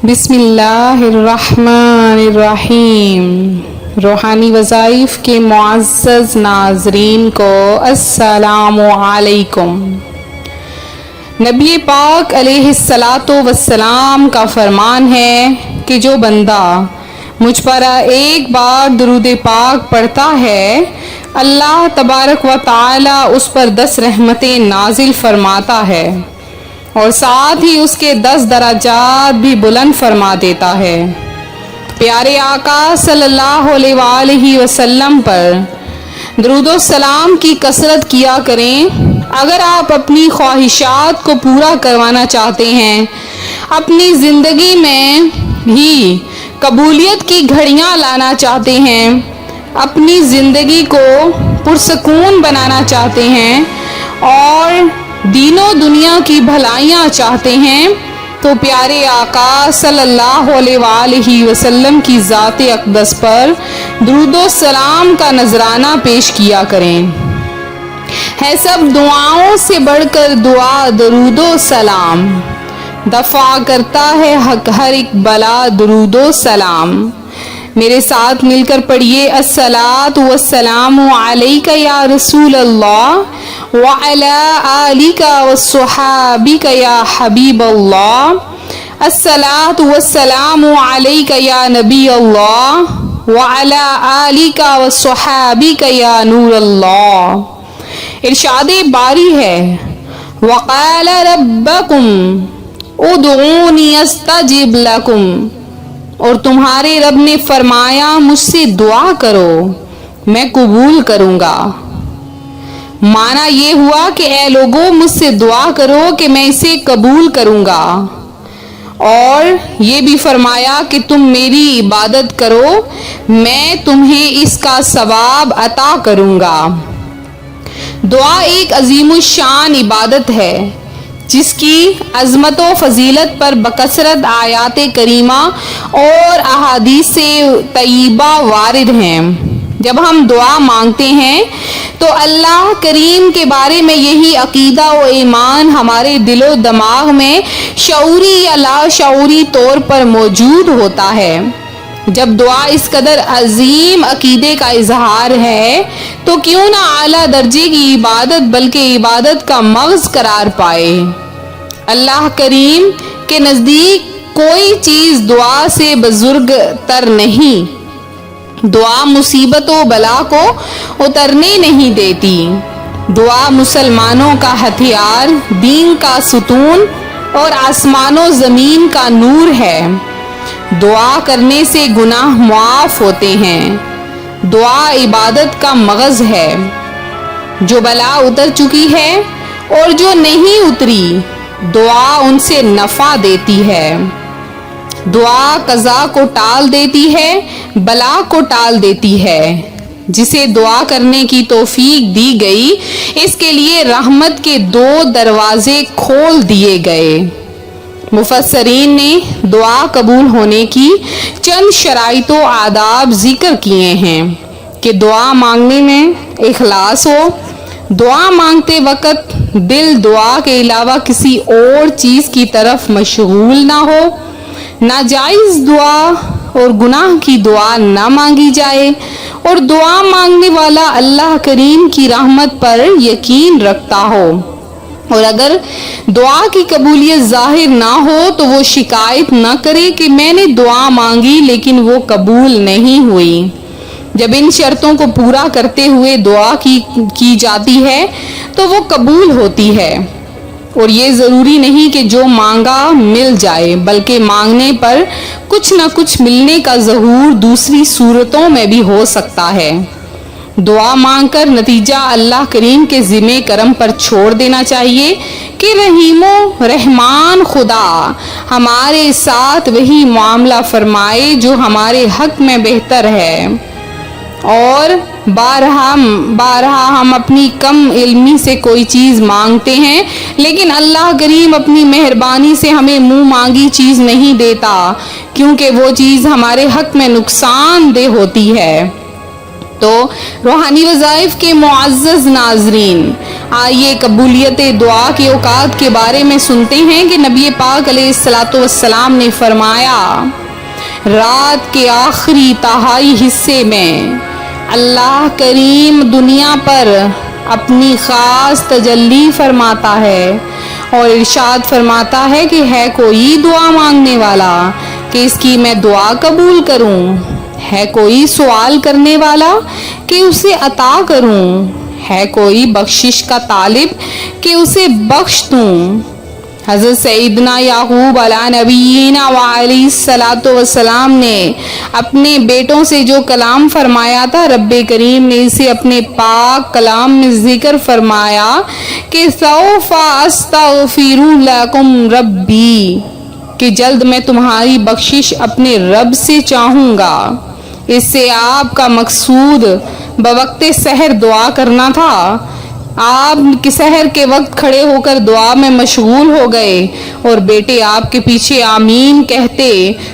بسم اللہ الرحمن الرحیم۔ روحانی وظائف کے معزز ناظرین کو السلام علیکم۔ نبی پاک علیہ الصلاۃ والسلام کا فرمان ہے کہ جو بندہ مجھ پر ایک بار درود پاک پڑھتا ہے، اللہ تبارک و تعالی اس پر 10 رحمتیں نازل فرماتا ہے اور ساتھ ہی اس کے 10 درجات بھی بلند فرما دیتا ہے۔ پیارے آقا صلی اللہ علیہ وآلہ وسلم پر درود و سلام کی کثرت کیا کریں۔ اگر آپ اپنی خواہشات کو پورا کروانا چاہتے ہیں، اپنی زندگی میں بھی قبولیت کی گھڑیاں لانا چاہتے ہیں، اپنی زندگی کو پرسکون بنانا چاہتے ہیں اور دین و دنیا کی بھلائیاں چاہتے ہیں، تو پیارے آقا صلی اللہ علیہ وآلہ وسلم کی ذات اقدس پر درود و سلام کا نذرانہ پیش کیا کریں۔ ہے سب دعاؤں سے بڑھ کر دعا درود و سلام، دفع کرتا ہے حق ہر ایک بلا درود و سلام۔ میرے ساتھ مل کر پڑھیے الصلاۃ والسلام علیک یا رسول اللہ وعلی آلک وصحابک یا حبیب اللہ، الصلاۃ والسلام علیک یا نبی اللہ وعلی آلک وصحابک یا نور اللہ۔ ارشاد باری ہے وقال ربکم ادعونی استجب لکم، اور تمہارے رب نے فرمایا مجھ سے دعا کرو میں قبول کروں گا۔ معنی یہ ہوا کہ اے لوگوں مجھ سے دعا کرو کہ میں اسے قبول کروں گا، اور یہ بھی فرمایا کہ تم میری عبادت کرو میں تمہیں اس کا ثواب عطا کروں گا۔ دعا ایک عظیم الشان عبادت ہے جس کی عظمت و فضیلت پر بکثرت آیات کریمہ اور احادیث طیبہ وارد ہیں۔ جب ہم دعا مانگتے ہیں تو اللہ کریم کے بارے میں یہی عقیدہ و ایمان ہمارے دل و دماغ میں شعوری یا لاشعوری طور پر موجود ہوتا ہے۔ جب دعا اس قدر عظیم عقیدے کا اظہار ہے تو کیوں نہ اعلیٰ درجے کی عبادت بلکہ عبادت کا مغز قرار پائے۔ اللہ کریم کے نزدیک کوئی چیز دعا سے بزرگ تر نہیں۔ دعا مصیبت و بلا کو اترنے نہیں دیتی۔ دعا مسلمانوں کا ہتھیار، دین کا ستون اور آسمان و زمین کا نور ہے۔ دعا کرنے سے گناہ معاف ہوتے ہیں۔ دعا عبادت کا مغز ہے۔ جو بلا اتر چکی ہے اور جو نہیں اتری، دعا ان سے نفع دیتی ہے۔ دعا قضا کو ٹال دیتی ہے، بلا کو ٹال دیتی ہے۔ جسے دعا کرنے کی توفیق دی گئی اس کے لیے رحمت کے 2 دروازے کھول دیے گئے۔ مفسرین نے دعا قبول ہونے کی چند شرائط و آداب ذکر کیے ہیں کہ دعا مانگنے میں اخلاص ہو، دعا مانگتے وقت دل دعا کے علاوہ کسی اور چیز کی طرف مشغول نہ ہو، ناجائز دعا اور گناہ کی دعا نہ مانگی جائے، اور دعا مانگنے والا اللہ کریم کی رحمت پر یقین رکھتا ہو، اور اگر دعا کی قبولیت ظاہر نہ ہو تو وہ شکایت نہ کرے کہ میں نے دعا مانگی لیکن وہ قبول نہیں ہوئی۔ جب ان شرطوں کو پورا کرتے ہوئے دعا کی جاتی ہے تو وہ قبول ہوتی ہے۔ اور یہ ضروری نہیں کہ جو مانگا مل جائے، بلکہ مانگنے پر کچھ نہ کچھ ملنے کا ظہور دوسری صورتوں میں بھی ہو سکتا ہے۔ دعا مانگ کر نتیجہ اللہ کریم کے ذمہ کرم پر چھوڑ دینا چاہیے کہ رحیم و رحمان خدا ہمارے ساتھ وہی معاملہ فرمائے جو ہمارے حق میں بہتر ہے۔ اور بارہا ہم اپنی کم علمی سے کوئی چیز مانگتے ہیں، لیکن اللہ کریم اپنی مہربانی سے ہمیں منہ مانگی چیز نہیں دیتا، کیونکہ وہ چیز ہمارے حق میں نقصان دہ ہوتی ہے۔ تو روحانی وظائف کے معزز ناظرین، آئیے قبولیت دعا کے اوقات کے بارے میں سنتے ہیں کہ نبی پاک علیہ الصلاۃ والسلام نے فرمایا، رات کے آخری تہائی حصے میں اللہ کریم دنیا پر اپنی خاص تجلی فرماتا ہے اور ارشاد فرماتا ہے کہ ہے کوئی دعا مانگنے والا کہ اس کی میں دعا قبول کروں، ہے کوئی سوال کرنے والا کہ اسے عطا کروں، ہے کوئی بخشش کا طالب کہ اسے بخش دوں۔ حضرت سیدنا یعقوب علیہ نبینا وعلیہ الصلاۃ والسلام نے اپنے بیٹوں سے جو کلام فرمایا تھا، رب کریم نے اسے اپنے پاک کلام میں ذکر فرمایا کہ سوف استغفر لکم ربی، کہ جلد میں تمہاری بخشش اپنے رب سے چاہوں گا۔ اس سے آپ کا مقصود بوقت سحر دعا کرنا تھا۔ آپ سحر کے وقت کھڑے ہو کر دعا میں مشغول ہو گئے اور بیٹے آپ کے پیچھے آمین کہتے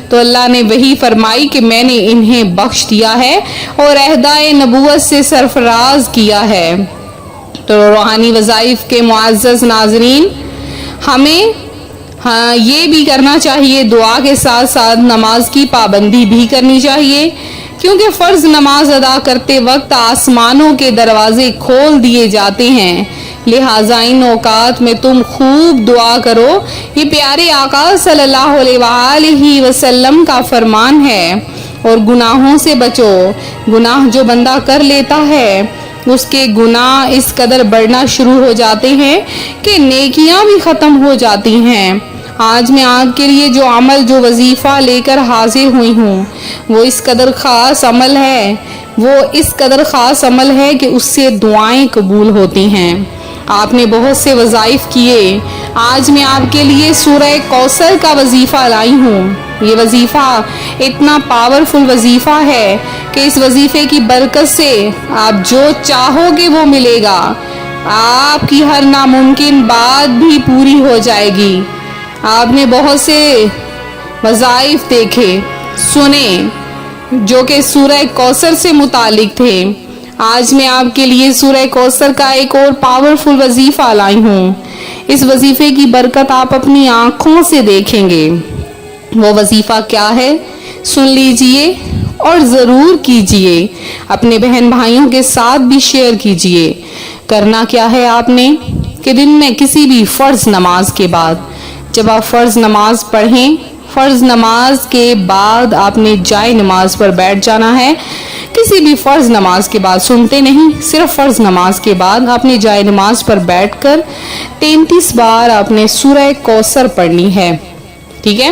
تو اللہ نے وہی فرمائی کہ میں نے انہیں بخش دیا ہے اور عہدۂ نبوت سے سرفراز کیا ہے۔ تو روحانی وظائف کے معزز ناظرین، ہمیں یہ بھی کرنا چاہیے، دعا کے ساتھ ساتھ نماز کی پابندی بھی کرنی چاہیے، کیونکہ فرض نماز ادا کرتے وقت آسمانوں کے دروازے کھول دیے جاتے ہیں، لہٰذا ان اوقات میں تم خوب دعا کرو۔ یہ پیارے آقا صلی اللہ علیہ وآلہ وسلم کا فرمان ہے۔ اور گناہوں سے بچو، گناہ جو بندہ کر لیتا ہے اس کے گناہ اس قدر بڑھنا شروع ہو جاتے ہیں کہ نیکیاں بھی ختم ہو جاتی ہیں۔ آج میں آپ کے لیے جو عمل، جو وظیفہ لے کر حاضر ہوئی ہوں، وہ اس قدر خاص عمل ہے کہ اس سے دعائیں قبول ہوتی ہیں۔ آپ نے بہت سے وظائف کیے، آج میں آپ کے لیے سورہ کوثر کا وظیفہ لائی ہوں۔ یہ وظیفہ اتنا پاورفل وظیفہ ہے کہ اس وظیفے کی برکت سے آپ جو چاہو گے وہ ملے گا، آپ کی ہر ناممکن بات بھی پوری ہو جائے گی۔ آپ نے بہت سے وظائف دیکھے، سنے، جو کہ سورہ کوثر سے متعلق تھے۔ آج میں آپ کے لیے سورہ کوثر کا ایک اور پاورفل وظیفہ لائی ہوں۔ اس وظیفے کی برکت آپ اپنی آنکھوں سے دیکھیں گے۔ وہ وظیفہ کیا ہے؟ سن لیجئے اور ضرور کیجئے، اپنے بہن بھائیوں کے ساتھ بھی شیئر کیجئے۔ کرنا کیا ہے آپ نے کہ دن میں کسی بھی فرض نماز کے بعد، جب آپ فرض نماز پڑھیں، فرض نماز کے بعد آپ نے جائے نماز پر بیٹھ جانا ہے۔ کسی بھی فرض نماز کے بعد، سنتے نہیں، صرف فرض نماز کے بعد آپ نے جائے نماز پر بیٹھ کر 33 بار آپ نے سورہ کوثر پڑھنی ہے۔ ٹھیک ہے،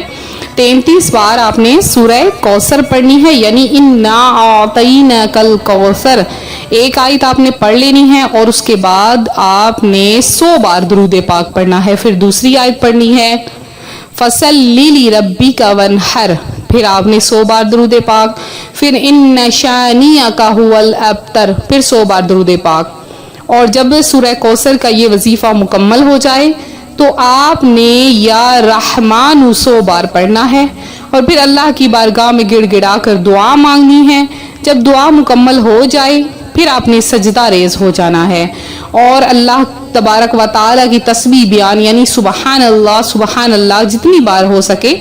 33 بار آپ نے سورہ کوثر پڑھنی ہے، یعنی انا اعطیناک الکوثر، ایک آیت آپ نے پڑھ لینی ہے اور اس کے بعد آپ نے 100 بار درود پاک پڑھنا ہے۔ پھر دوسری آیت پڑھنی ہے فصلی لربک وانحر، پھر آپ نے 100 بار درود پاک، پھر ان شانئک ھو الابتر، پھر 100 بار درود پاک۔ اور جب سورہ کوثر کا یہ وظیفہ مکمل ہو جائے تو آپ نے یا رحمان 100 بار پڑھنا ہے اور پھر اللہ کی بارگاہ میں گڑ گڑا کر دعا مانگنی ہے۔ جب دعا مکمل ہو جائے پھر آپ نے سجدہ ریز ہو جانا ہے اور اللہ تبارک و تعالیٰ کی تسبیح بیان، یعنی سبحان اللہ جتنی بار ہو سکے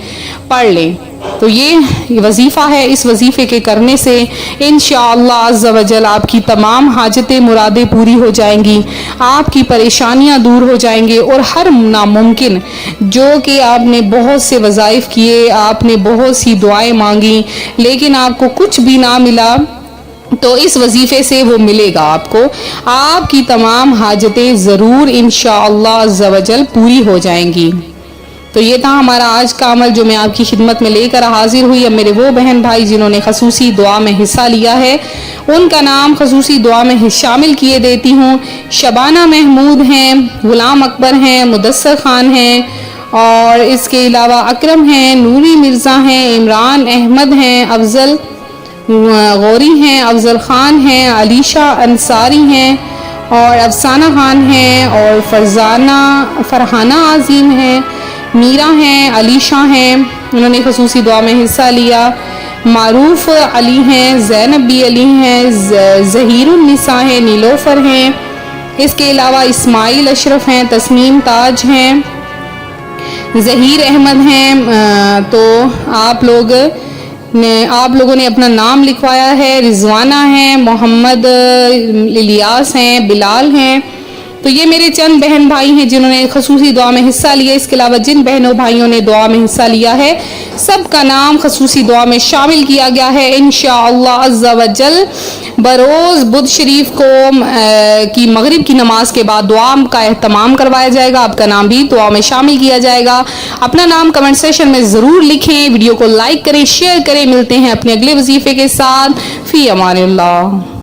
پڑھ لیں۔ تو یہ وظیفہ ہے، اس وظیفے کے کرنے سے انشاءاللہ عز و جل آپ کی تمام حاجتیں مرادیں پوری ہو جائیں گی، آپ کی پریشانیاں دور ہو جائیں گے اور ہر ناممکن، جو کہ آپ نے بہت سے وظائف کیے، آپ نے بہت سی دعائیں مانگی لیکن آپ کو کچھ بھی نہ ملا، تو اس وظیفے سے وہ ملے گا آپ کو، آپ کی تمام حاجتیں ضرور انشاءاللہ عز و جل پوری ہو جائیں گی۔ تو یہ تھا ہمارا آج کا عمل جو میں آپ کی خدمت میں لے کر حاضر ہوئی۔ اب میرے وہ بہن بھائی جنہوں نے خصوصی دعا میں حصہ لیا ہے ان کا نام خصوصی دعا میں شامل کیے دیتی ہوں۔ شبانہ محمود ہیں، غلام اکبر ہیں، مدثر خان ہیں، اور اس کے علاوہ اکرم ہیں، نوری مرزا ہیں، عمران احمد ہیں، افضل غوری ہیں، افضل خان ہیں، علیشہ انصاری ہیں، اور افسانہ خان ہیں، اور فرحانہ عظیم ہیں، میرا ہیں، علیشہ ہیں، انہوں نے خصوصی دعا میں حصہ لیا۔ معروف علی ہیں، زینب بی علی ہیں، ظہیر النساء ہیں، نیلوفر ہیں، اس کے علاوہ اسماعیل اشرف ہیں، تسنیم تاج ہیں، ظہیر احمد ہیں. تو آپ لوگوں نے اپنا نام لکھوایا ہے. رضوانہ ہیں، محمد الیاس ہیں، بلال ہیں. تو یہ میرے چند بہن بھائی ہیں جنہوں نے خصوصی دعا میں حصہ لیا. اس کے علاوہ جن بہنوں بھائیوں نے دعا میں حصہ لیا ہے سب کا نام خصوصی دعا میں شامل کیا گیا ہے. انشاءاللہ عز و جل بروز بدھ شریف کو کی مغرب کی نماز کے بعد دعا کا اہتمام کروایا جائے گا. آپ کا نام بھی دعا میں شامل کیا جائے گا. اپنا نام کمنٹ سیکشن میں ضرور لکھیں. ویڈیو کو لائک کریں، شیئر کریں. ملتے ہیں اپنے اگلے وظیفے کے ساتھ. فی امان اللہ.